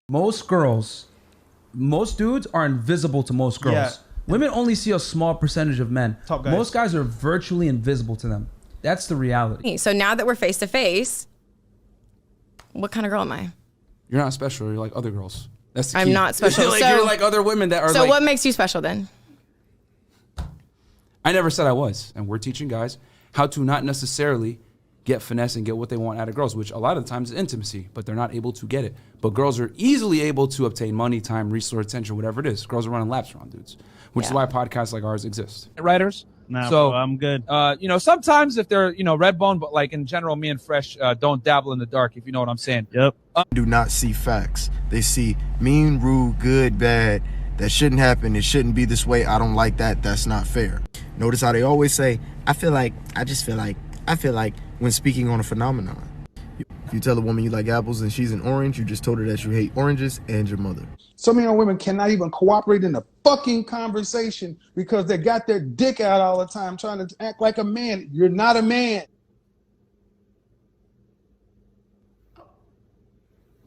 Most girls, most dudes are invisible to most girls. Yeah. Women only see a small percentage of men. Top guys. Most guys are virtually invisible to them. That's the reality. So now that we're face to face, what kind of girl am I? You're not special. You're like other girls. That's the key. I'm not special. Like, So- you're like other women that are So like. what makes you special then? I never said I was. And we're teaching guys how to not necessarily get finesse and get what they want out of girls, which a lot of the times is intimacy, but they're not able to get it. But girls are easily able to obtain money, time, resource, attention, whatever it is. Girls are running laps around dudes, which is Yeah. why podcasts like ours exist. Writers. Nah, So bro, I'm good. Sometimes if they're red bone, but like in general, me and Fresh don't dabble in the dark. If you know what I'm saying. Yep. Do not see facts. They see mean, rude, good, bad. That shouldn't happen. It shouldn't be this way. I don't like that. That's not fair. Notice how they always say, I feel like, when speaking on a phenomenon. If you tell a woman you like apples and she's an orange, you just told her that you hate oranges and your mother. So many women cannot even cooperate in the fucking conversation because they got their dick out all the time trying to act like a man. You're not a man.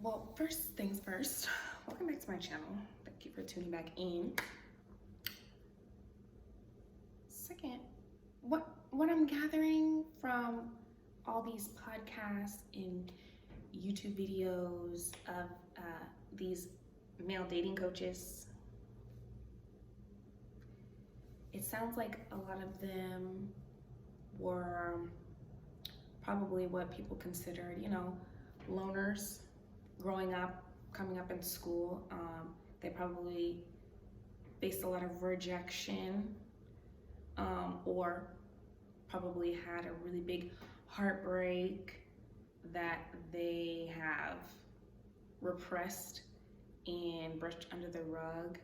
Well, first things first, welcome back to my channel. Thank you for tuning back in. Second, what I'm gathering from all these podcasts and YouTube videos of these male dating coaches, it sounds like a lot of them were probably what people considered, loners growing up, coming up in school. They probably faced a lot of rejection, or probably had a really big heartbreak that they have repressed and brushed under the rug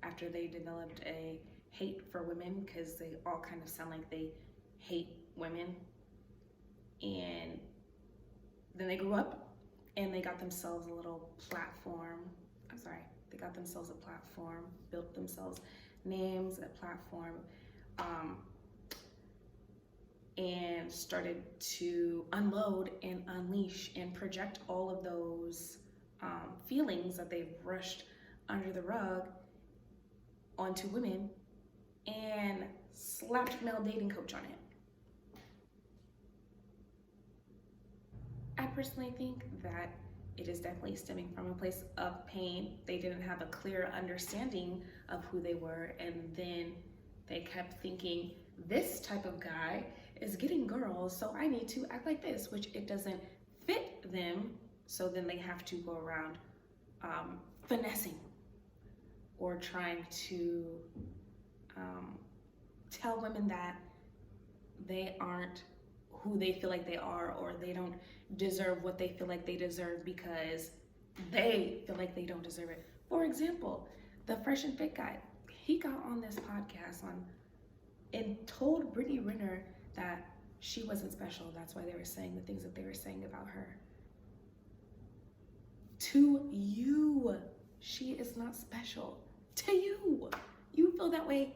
after they developed a hate for women, because they all kind of sound like they hate women. And then they grew up and they got themselves a little platform. They got themselves a platform, built themselves names, a platform, and started to unload and unleash and project all of those feelings that they've brushed under the rug onto women and slapped male dating coach on it. I personally think that it is definitely stemming from a place of pain. They didn't have a clear understanding of who they were, and then they kept thinking, this type of guy is getting girls, so I need to act like this, which it doesn't fit them. So then they have to go around finessing or trying to tell women that they aren't who they feel like they are, or they don't deserve what they feel like they deserve because they feel like they don't deserve it. For example, the Fresh&FIT guy, he got on this podcast and told Brittany Renner that she wasn't special. That's why they were saying the things that they were saying about her. To you, she is not special. To you, you feel that way.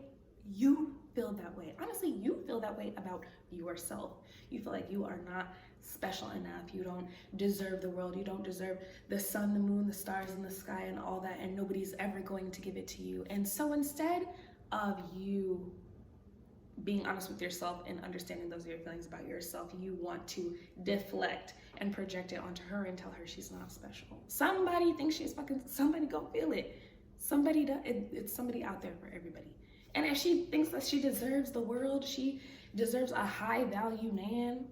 You feel that way. Honestly, you feel that way about yourself. You feel like you are not special enough. You don't deserve the world. You don't deserve the sun, the moon, the stars in the sky and all that, and nobody's ever going to give it to you. And so instead of you being honest with yourself and understanding those are your feelings about yourself, you want to deflect and project it onto her and tell her she's not special. Somebody thinks she's fucking, somebody go feel it. Somebody does, it's somebody out there for everybody. And if she thinks that she deserves the world, she deserves a high value man,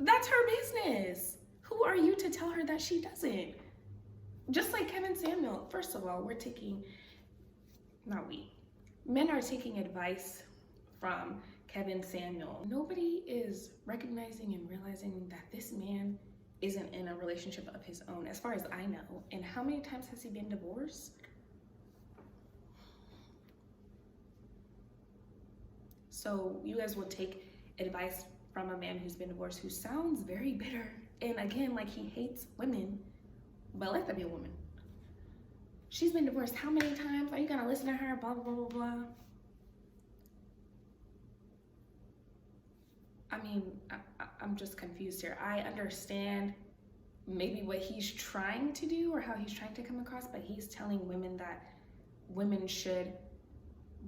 that's her business. Who are you to tell her that she doesn't? Just like Kevin Samuel, first of all, men are taking advice from Kevin Samuel. Nobody is recognizing and realizing that this man isn't in a relationship of his own, as far as I know. And how many times has he been divorced? So you guys will take advice from a man who's been divorced, who sounds very bitter. And again, like he hates women, but let that be a woman. She's been divorced how many times? Are you gonna listen to her? Blah, blah, blah, blah. I mean, I'm just confused here. I understand maybe what he's trying to do or how he's trying to come across, but he's telling women that women should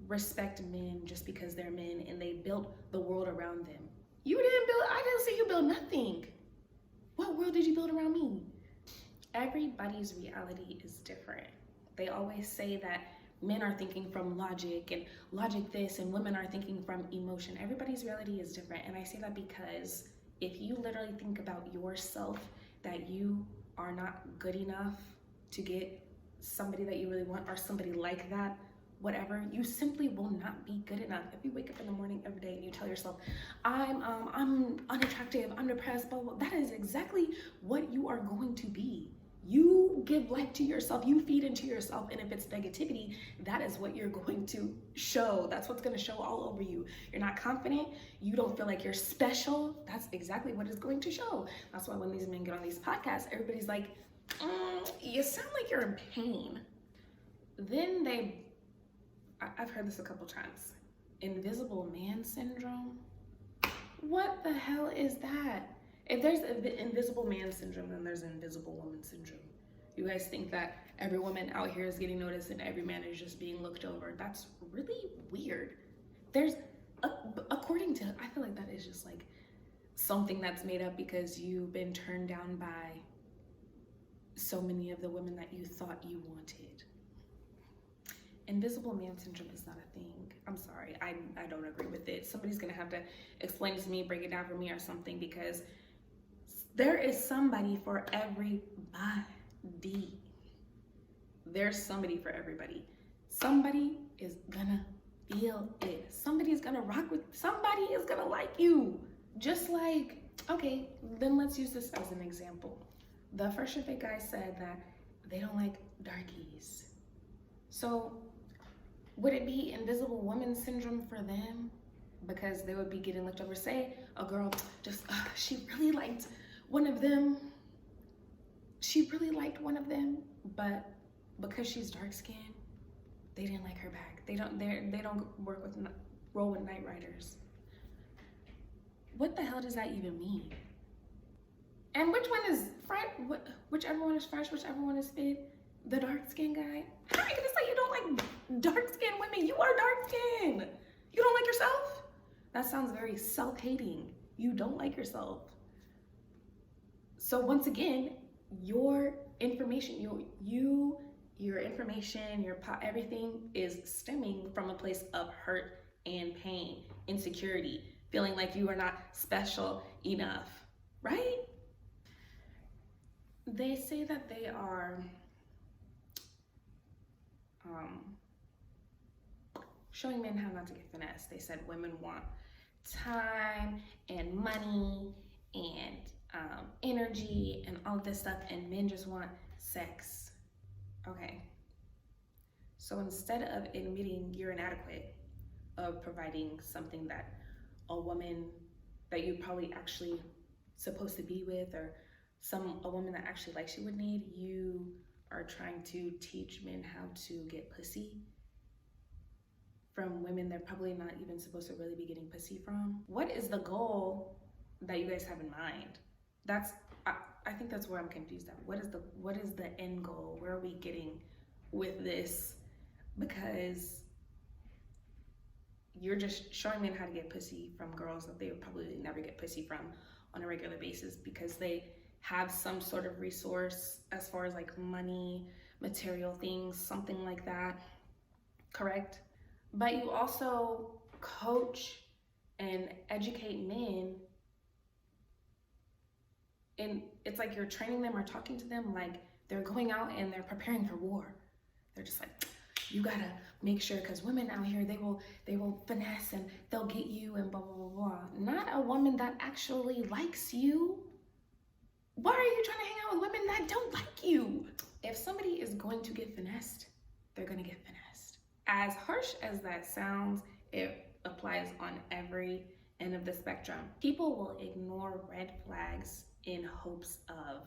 respect men just because they're men and they built the world around them. I didn't say you built nothing. What world did you build around me? Everybody's reality is different. They always say that men are thinking from logic and logic this, and women are thinking from emotion. Everybody's reality is different. And I say that because if you literally think about yourself, that you are not good enough to get somebody that you really want or somebody like that, whatever, you simply will not be good enough. If you wake up in the morning every day and you tell yourself, I'm unattractive, I'm depressed, blah, blah, that is exactly what you are going to be. You give life to yourself, you feed into yourself, and if it's negativity, that is what you're going to show. That's what's going to show all over you. You're not confident, you don't feel like you're special, that's exactly what it's going to show. That's why when these men get on these podcasts, everybody's like, you sound like you're in pain. Then I've heard this a couple times, invisible man syndrome. What the hell is that? If there's invisible man syndrome, then there's invisible woman syndrome. You guys think that every woman out here is getting noticed and every man is just being looked over. That's really weird. According to, I feel like that is just like something that's made up because you've been turned down by so many of the women that you thought you wanted. Invisible man syndrome is not a thing. I'm sorry, I don't agree with it. Somebody's gonna have to explain it to me, break it down for me or something, because there is somebody for everybody. There's somebody for everybody. Somebody is gonna feel it. Somebody is gonna rock with, somebody is gonna like you. Just like, okay, then let's use this as an example. The Fresh&FIT guy said that they don't like darkies. So would it be invisible woman syndrome for them? Because they would be getting looked over. Say a girl just, she really liked one of them. She really liked one of them, but because she's dark skinned, they didn't like her back. They don't roll with night riders. What the hell does that even mean? And which one is fresh? Whichever one is fresh, whichever one is fit. The dark skinned guy. How are you gonna say you don't like dark skinned women? You are dark skinned. You don't like yourself? That sounds very self-hating. You don't like yourself. So once again, your information, your information, everything is stemming from a place of hurt and pain, insecurity, feeling like you are not special enough, right? They say that they are showing men how not to get finessed. They said women want time and money and energy and all this stuff, and men just want sex. Okay. So instead of admitting you're inadequate of providing something that a woman that you're probably actually supposed to be with, or a woman that actually likes you would need, you are trying to teach men how to get pussy from women they're probably not even supposed to really be getting pussy from. What is the goal that you guys have in mind? I think that's where I'm confused at. What is the end goal? Where are we getting with this? Because you're just showing men how to get pussy from girls that they would probably never get pussy from on a regular basis, because they have some sort of resource as far as like money, material things, something like that, correct? But you also coach and educate men, and it's like you're training them or talking to them like they're going out and they're preparing for war. They're just like, you gotta make sure, because women out here, they will finesse and they'll get you and blah, blah, blah, blah. Not a woman that actually likes you. Why are you trying to hang out with women that don't like you? If somebody is going to get finessed, they're gonna get finessed. As harsh as that sounds, it applies on every end of the spectrum. People will ignore red flags in hopes of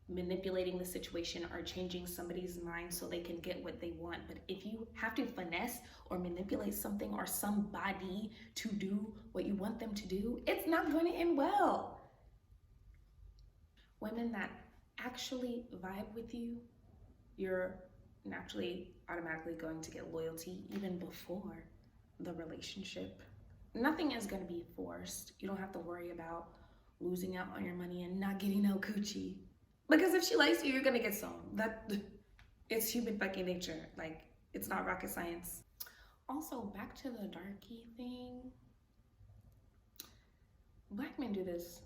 manipulating the situation or changing somebody's mind so they can get what they want. But if you have to finesse or manipulate something or somebody to do what you want them to do, it's not going to end well. Women that actually vibe with you, you're naturally automatically going to get loyalty even before the relationship. Nothing is going to be forced. You don't have to worry about losing out on your money and not getting no coochie. Because if she likes you, you're going to get some. It's human fucking nature. Like, it's not rocket science. Also, back to the darky thing. Black men do this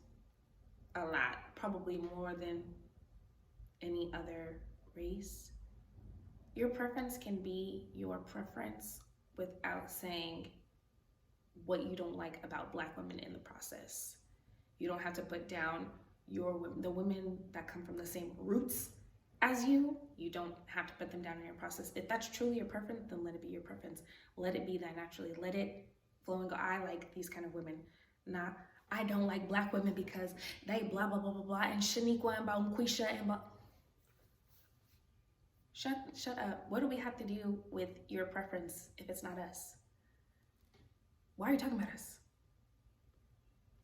a lot, probably more than any other race. Your preference can be your preference without saying what you don't like about Black women in the process. You don't have to put down the women that come from the same roots as you. You don't have to put them down in your process. If that's truly your preference, then let it be your preference. Let it be that naturally. Let it flow and go. I like these kind of women. Not, I don't like Black women because they blah, blah, blah, blah, blah, and Shaniqua and Bonquisha and blah. Shut up. What do we have to do with your preference if it's not us? Why are you talking about us?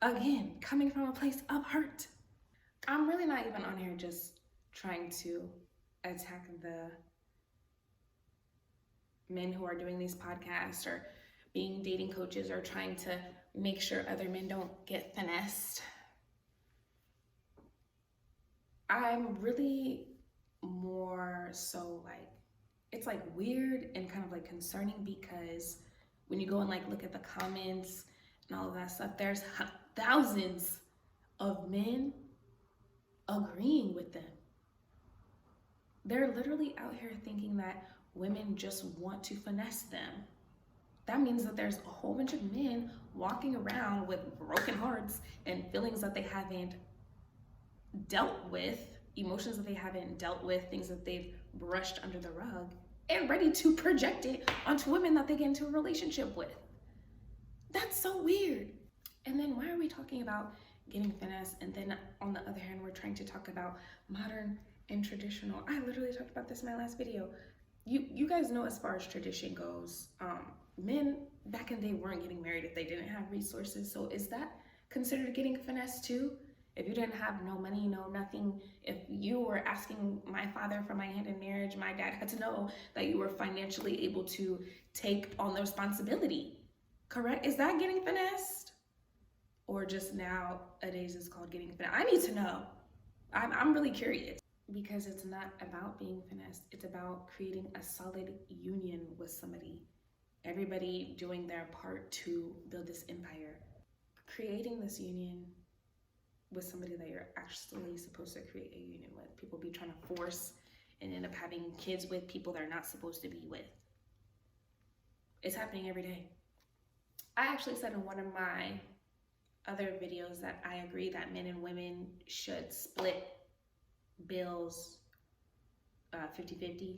Again, coming from a place of hurt. I'm really not even on here just trying to attack the men who are doing these podcasts or being dating coaches or trying to make sure other men don't get finessed. I'm really more so like, it's like weird and kind of like concerning because when you go and like look at the comments and all of that stuff, there's thousands of men agreeing with them. They're literally out here thinking that women just want to finesse them. That means that there's a whole bunch of men walking around with broken hearts and feelings that they haven't dealt with, emotions that they haven't dealt with, things that they've brushed under the rug, and ready to project it onto women that they get into a relationship with. That's so weird. And then why are we talking about getting finesse? And then on the other hand, we're trying to talk about modern and traditional. I literally talked about this in my last video. You guys know as far as tradition goes, men back in the day weren't getting married if they didn't have resources. So is that considered getting finesse too? If you didn't have no money, no nothing, if you were asking my father for my hand in marriage, my dad had to know that you were financially able to take on the responsibility, correct? Is that getting finessed? Or just nowadays it's called getting finessed? I need to know. I'm really curious because it's not about being finessed. It's about creating a solid union with somebody. Everybody doing their part to build this empire. Creating this union with somebody that you're actually supposed to create a union with. People be trying to force and end up having kids with people they're not supposed to be with. It's happening every day. I actually said in one of my other videos that I agree that men and women should split bills 50-50.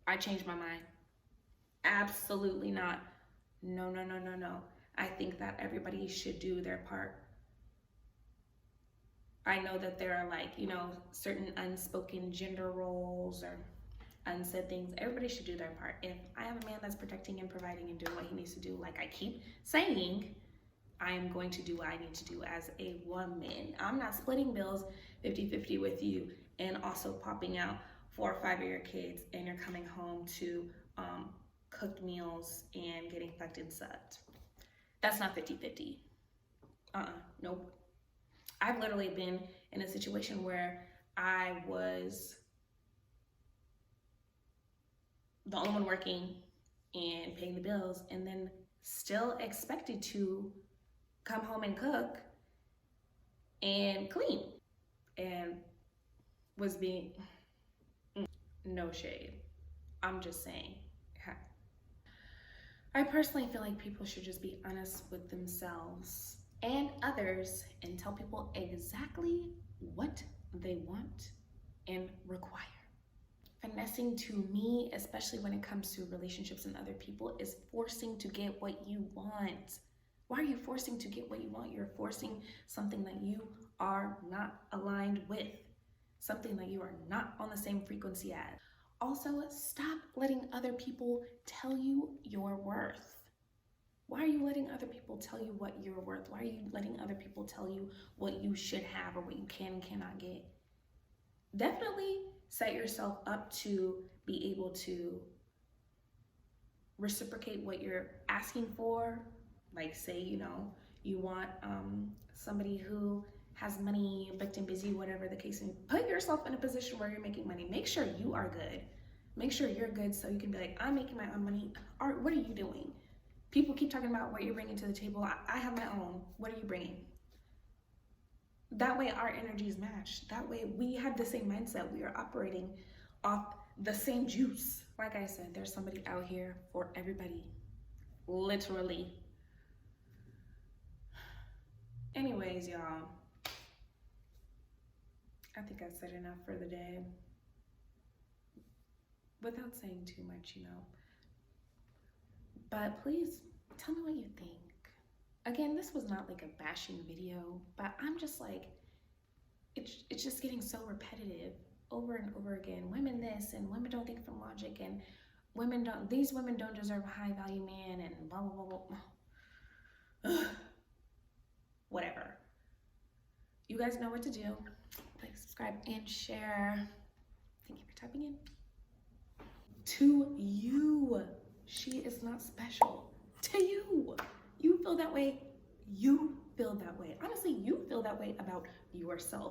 I changed my mind. Absolutely not. No. I think that everybody should do their part. I know that there are like, certain unspoken gender roles or unsaid things. Everybody should do their part. If I have a man that's protecting and providing and doing what he needs to do, like I keep saying, I am going to do what I need to do as a woman. I'm not splitting bills 50-50 with you and also popping out 4 or 5 of your kids and you're coming home to cooked meals and getting fucked and sucked. That's not 50-50. Nope. I've literally been in a situation where I was the only one working and paying the bills and then still expected to come home and cook and clean and was being, no shade. I'm just saying. I personally feel like people should just be honest with themselves and others and tell people exactly what they want and require. Finessing to me, especially when it comes to relationships and other people, is forcing to get what you want. Why are you forcing to get what you want? You're forcing something that you are not aligned with, something that you are not on the same frequency as. Also, stop letting other people tell you your worth. Why are you letting other people tell you what you're worth? Why are you letting other people tell you what you should have or what you can and cannot get? Definitely set yourself up to be able to reciprocate what you're asking for. Like, say, you know, you want somebody who has money, booked and busy, whatever the case may be. Put yourself in a position where you're making money. Make sure you are good. Make sure you're good so you can be like, I'm making my own money. Or what are you doing? People keep talking about what you're bringing to the table. I have my own. What are you bringing? That way our energies match. That way we have the same mindset. We are operating off the same juice. Like I said, there's somebody out here for everybody. Literally. Anyways, y'all. I think I've said enough for the day. Without saying too much, you know. But please tell me what you think. Again, this was not like a bashing video, but I'm just like, it's just getting so repetitive over and over again. Women this, and women don't think from logic, and these women don't deserve a high value man, and blah, blah, blah, blah. Whatever. You guys know what to do. Like, subscribe, and share. Thank you for typing in. To you, she is not special. To you. You feel that way. You feel that way. Honestly, you feel that way about yourself.